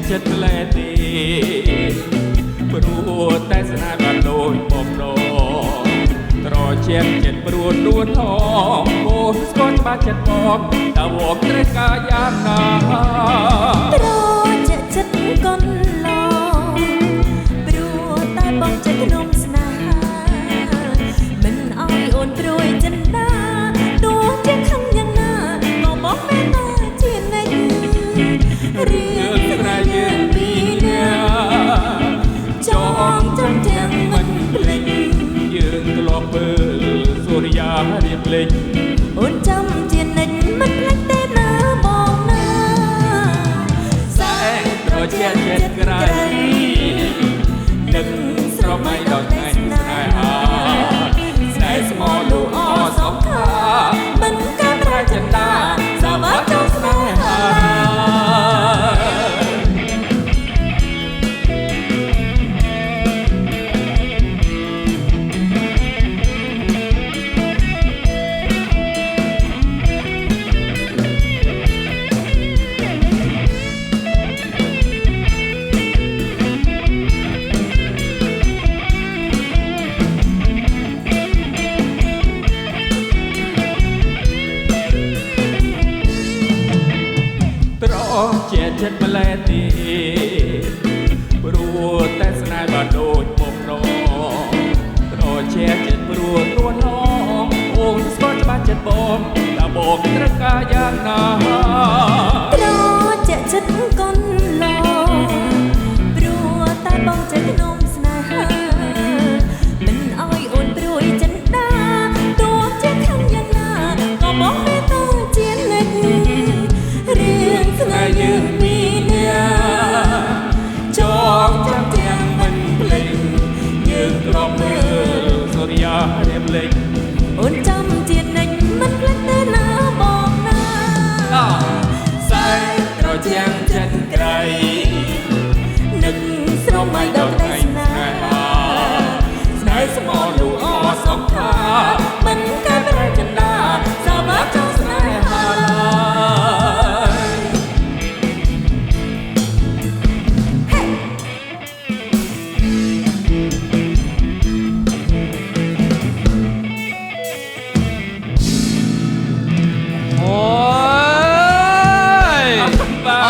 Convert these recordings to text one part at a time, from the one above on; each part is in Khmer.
ចិត្តម្លែទេព្រោះតែស្នេហ៍បានដូចបំណងត្រជាចិត្តព្រួតដួលថងអូនស្គាល់ច្បាស់ចិត្តបងតើវងត្រូវការយ៉ាងណាត្រជាចិត្តកូនឡងព្រោះតែបងចិត្តក្នុងស្នេហាមិនឲ្យអូនព្រួយចិនដាទោះជាខឹងយ៉ាងណាក៏បងមិនតាជានិចរឿងស្នេហ៍យើងពីរនាក់ចងចាំទាំងមិនភ្លេចយើងធ្លាប់មើលសូរិយារៀបលេងអូនចាំជានិចមិនភ្លេចទេណាបងណាសែងត្រជាចិត្តក្រៃនឹងស្រមៃដល់ថ្ងៃស្នេហាស្នេហ៍ស្មោះលូអសងខាមិនកើតរាចិន្តាសាវ៉ាចូលស្នេហាជាចិត្តម្លែទេព្រោះតែស្នេហ៍បានដូចបំណងត្រជាចិត្តព្រោះទួនឡងអូនស្គាល់ច្បាស់ចិត្តបងតើបងត្រូវការយ៉ាងណាត្រជាចិត្តកូនឡងព្រោះតែបងចិត្តក្នុងស្នេហាមិនឲ្យអូនព្រួយចិនដាទោះជាខឹងយ៉ាងណាក៏បងមិនទៅជានិចរឿងស្នេហ៍យើងពីរនាក់ចងចាំទាំងមិនភ្លេចយើងធ្លាប់មើលសូរិយារៀបលេងអូនចាំជានិចមិនភ្លេចទេណាបងណាសែងត្រជាចិត្តក្រៃនឹងស្រមៃដល់ថ្ងៃស្នេហាស្នេហ៍ស្មោះលូអសងខាមិនកើតរាចិន្តាសាវ៉ាចូលស្នេហា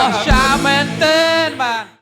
អស្ចារ្យមែនទែនបាទ